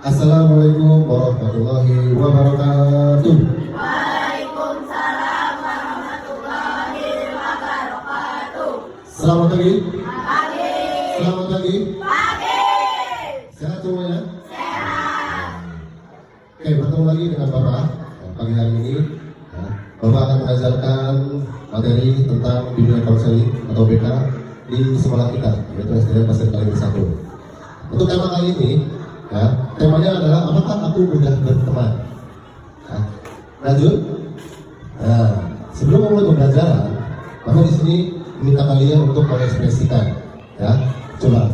Assalamualaikum warahmatullahi wabarakatuh. Waalaikumsalam warahmatullahi wabarakatuh. Selamat pagi. Pagi. Selamat pagi. Pagi. Sehat semuanya? Sehat. Oke, bertemu lagi dengan Bapak pagi hari ini. Bapak akan mengajarkan materi tentang bimbingan konseling atau BK di sekolah kita, yaitu SDN Pasir Kalimantan 1. Untuk tema kali ini, temanya adalah apakah aku mudah berteman? Lanjut. Sebelum memulai pembelajaran, Bapak di sini minta kalian untuk mengekspresikan, coba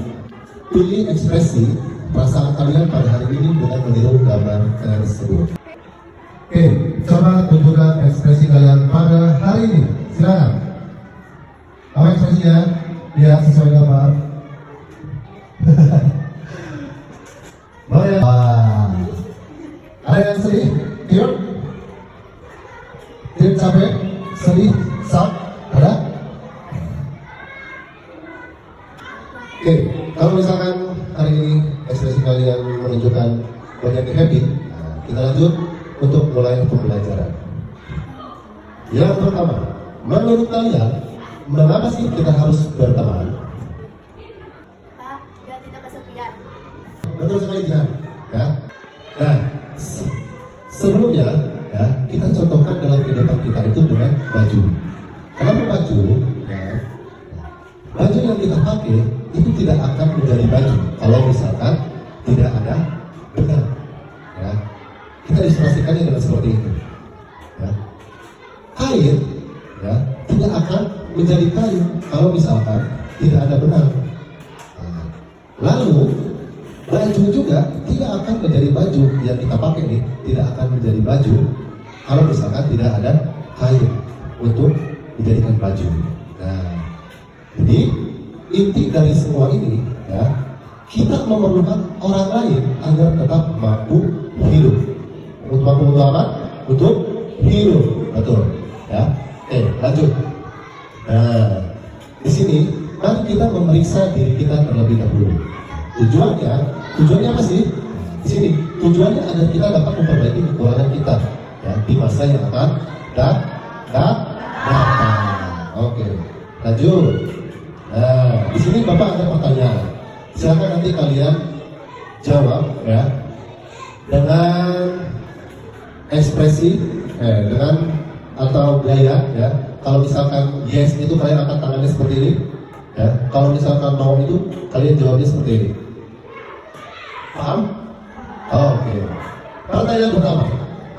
pilih ekspresi perasaan kalian pada hari ini dengan meniru gambar tersebut. Oke, coba tunjukkan ekspresi kalian pada hari ini. Silakan. Apa ekspresinya? Ya, sesuai gambar. Boleh. Ada yang sedih? Tidur? Tidur capek? Sedih? Sak? Ada? Oke, kalau misalkan hari ini ekspresi kalian menunjukkan banyak happy, kita lanjut untuk mulai pembelajaran. Yang pertama, menurut kalian, mengapa sih kita harus berteman? Pak, biar tidak kesepian. Betul sekali kan? Nah, sebelumnya kita contohkan dalam kehidupan kita itu dengan baju. Kenapa baju? Baju yang kita pakai itu tidak akan menjadi baju kalau misalkan tidak ada benang. Kita ilustrasikannya dengan seperti itu. Kain tidak akan menjadi kain kalau misalkan tidak ada benang. Lalu baju juga tidak akan menjadi baju yang kita pakai nih, tidak akan menjadi baju kalau misalkan tidak ada kain untuk dijadikan baju. Jadi inti dari semua ini kita memerlukan orang lain agar tetap mampu hidup. Untuk mampu apa? Untuk hidup, betul. Oke, lanjut. Di sini mari kita memeriksa diri kita terlebih dahulu. Tujuannya apa sih? Di sini tujuannya agar kita dapat memperbaiki kekurangan kita di masa yang akan datang. Oke, lanjut. Di sini Bapak ada pertanyaan. Silakan nanti kalian jawab dengan ekspresi dengan atau gaya Kalau misalkan yes itu kalian akan tangannya seperti ini. Kalau misalkan no itu kalian jawabnya seperti ini. Paham? Oke. Pertanyaan pertama,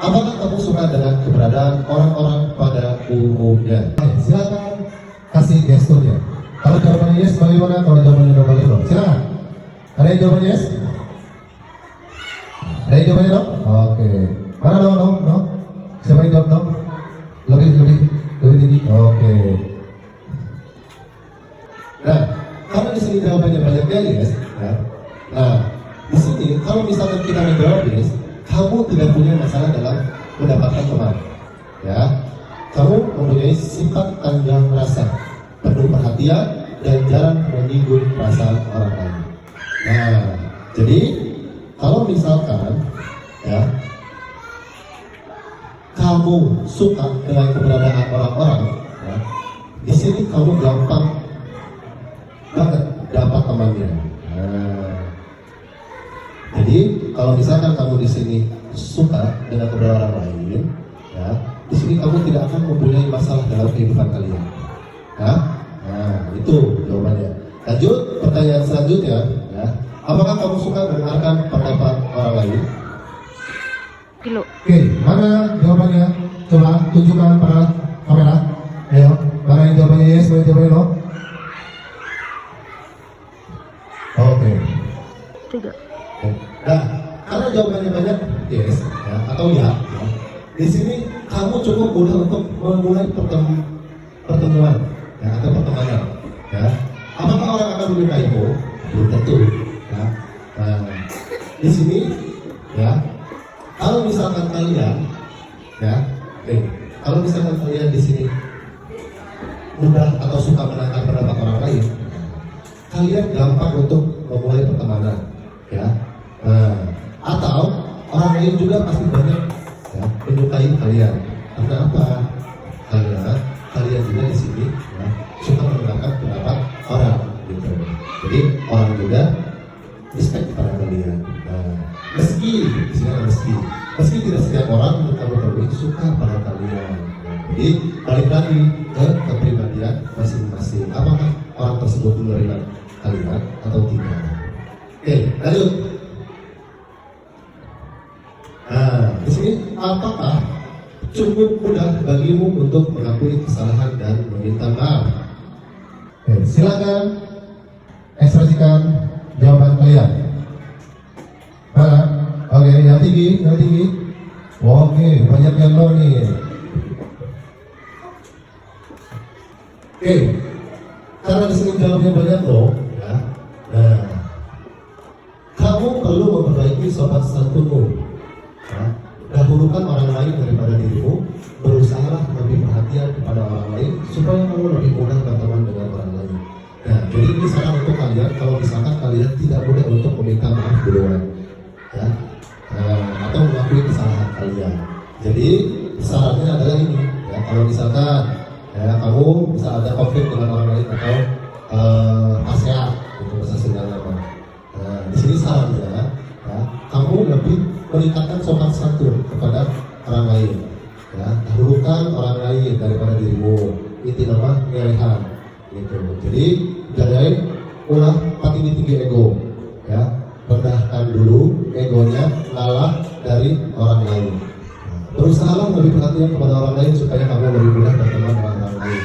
apakah kamu suka dengan keberadaan orang-orang pada umumnya? Silakan kasih gesturnya. Kalau jawabannya yes, bagaimana? Kalau jawabannya no, bagaimana? Silakan. Ada yang jawabannya yes? Ada yang jawabannya no? Oke. Mana no? Siapa yang jawab no? Lebih tinggi. Oke. Nah, kalau di sini jawabannya banyak yes, nah di sini kalau misalkan kita menjawab yes, kamu tidak punya masalah dalam mendapatkan teman, Kamu mempunyai sifat tanggung rasa, penuh perhatian dan jarang menyinggung perasaan orang lain. Nah, jadi kalau misalkan kamu suka dengan keberadaan orang-orang, di sini kamu gampang banget dapat temannya. Jadi kalau misalkan kamu di sini suka dengan keberadaan orang lain, di sini kamu tidak akan mempunyai masalah dalam kehidupan kalian. Itu jawabannya. Lanjut, pertanyaan selanjutnya, apakah kamu suka mendengarkan pendapat orang lain? Oke, mana jawabannya? Coba tunjukkan pada kamera. Ayo, mana yang jawabannya yes, mana yang jawabannya no? Oke. Nah, karena jawabannya banyak yes atau ya, di sini kamu cukup mudah untuk memulai pertemuan atau pertemanan. Apakah orang akan menyukaimu? Belum tentu. Di sini kalau misalkan kalian kalau misalkan kalian di sini mudah atau suka menangkap pendapat orang lain, kalian gampang untuk memulai pertemanan, atau orang lain juga pasti banyak ya, menyukai kalian. Karena apa? Karena kalian juga di sini ya, suka mendengarkan pendapat orang gitu. Jadi orang juga respect kepada kalian. Nah, meski di sini ada meski tidak setiap orang yang kamu temui suka pada kalian. Nah, jadi balik lagi ke kepribadian masing-masing. Apakah orang tersebut menerima kalian atau tidak? Oke, lanjut. Nah, di sini apakah cukup mudah bagimu untuk mengakui kesalahan dan meminta maaf? Oke, silakan ekspresikan jawaban kalian. Mana? Oke, yang tinggi. Oke, banyak yang no nih. Oke, karena di sini jawabnya banyak loh, ya. Nah, kamu perlu memperbaiki sopan santunmu. Ya. Dahulukan orang lain daripada dirimu. Berusahalah lebih perhatian kepada orang lain supaya kamu lebih mudah berteman dengan orang lain. Nah, jadi ini saran untuk kalian kalau misalkan kalian tidak mudah untuk meminta maaf duluan, ya, atau mengakui kesalahan kalian. Jadi sarannya adalah ini, ya, kalau misalkan ya kamu bisa ada konflik dengan orang lain atau ASEA, itu bahasa Sunda. Nah, di sini sarannya, ya, kamu lebih meningkatkan sopan santun kepada orang lain. Ya, dahulukan orang lain daripada dirimu. Itu nama ngelehan. Gitu. Jadi jangan ulah pati tinggi ego. Ya, rendahkan dulu egonya, ngalah dari orang lain. Berusahalah lebih perhatian kepada orang lain supaya kamu lebih mudah berteman dengan orang lain.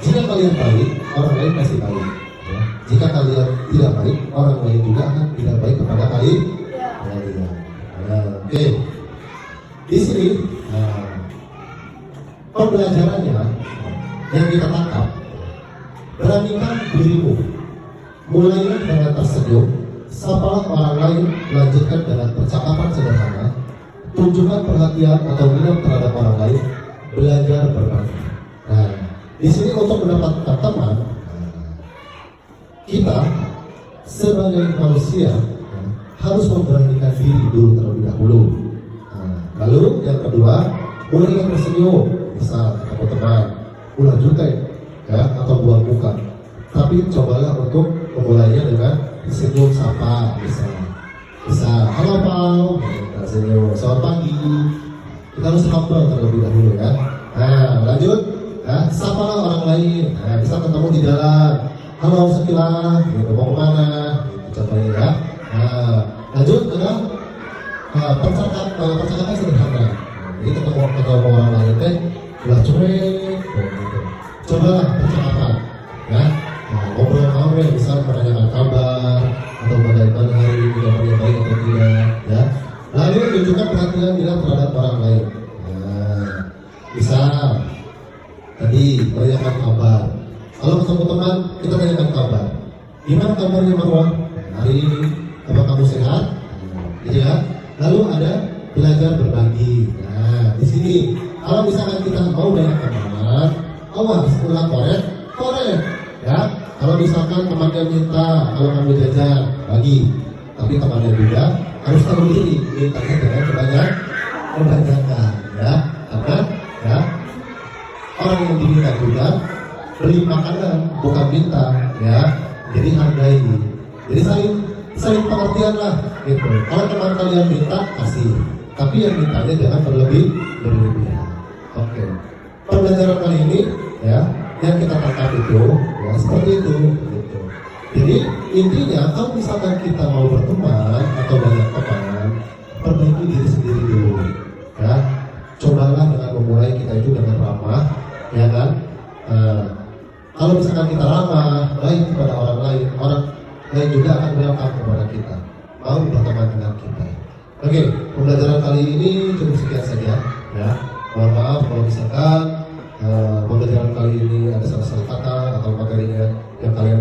Jika kalian baik, orang lain pasti baik. Ya. Jika kalian tidak baik, orang lain juga akan tidak baik kepada kalian. Oke, di sini pembelajarannya yang kita tangkap, beranikan dirimu, mulailah dengan tersenyum, sapalah orang lain, lanjutkan dengan percakapan sederhana, tunjukkan perhatian atau minat terhadap orang lain, belajar berbagi. Nah, di sini untuk mendapatkan teman, kita sebagai manusia harus memberanikan diri dulu terlebih dahulu. Nah, lalu yang kedua, mulai tersenyum, misal ketemu teman, ulah jutek, ya, atau buang muka. Tapi cobalah untuk memulainya dengan senyum sapa, bisa, halo Pak, kita senyum, selamat pagi. Kita harus humble terlebih dahulu ya. Nah, lanjut, ya, sapalah orang lain. Nah, bisa ketemu di jalan, halo sekilas, gitu, mau kemana? Gitu, contohnya ya. Nah, lanjut dengan percakapan sederhana. Jadi ketemu orang lain teh ulah cuek, gitu. Cobalah percakapan, ya. Nah, ngobrol-ngobrol, misal menanyakan kabar atau bagaimana hari ini, kabarnya baik atau tidak, ya. Lalu tunjukkan perhatian kita terhadap orang lain. Nah, bisa tadi menanyakan kabar. Kalau ketemu teman, kita tanyakan kabar. Gimana kabarnya Marwah? Hari ini apa kamu sehat? Gitu ya. Lalu ada belajar berbagi. Nah, di sini kalau misalkan kita mau banyak teman, awas ulang korek, ya. Kalau misalkan temannya minta, kalau kamu jajan, bagi. Tapi temannya juga harus tahu diri, mintanya dengan kebanyakan, ya. Karena ya orang yang diminta juga beli makanan, bukan minta, ya. Jadi hargai. Jadi saling pengertian lah, gitu. Kalau teman kalian minta, kasih. Tapi yang mintanya jangan berlebihan. Oke. Pembelajaran kali ini, ya, yang kita tangkap itu, ya, seperti itu. Gitu. Jadi intinya, kalau misalkan kita mau berteman atau banyak teman, perbaiki diri sendiri dulu, ya. Cobalah dengan memulai kita itu dengan ramah, ya kan? Kalau misalkan kita ramah, baik kepada orang lain juga akan welcome kepada kita, mau berteman dengan kita. Oke, pembelajaran kali ini cukup sekian saja, ya. Mohon maaf kalau misalkan pembelajaran kali ini ada salah-salah kata atau materinya yang kalian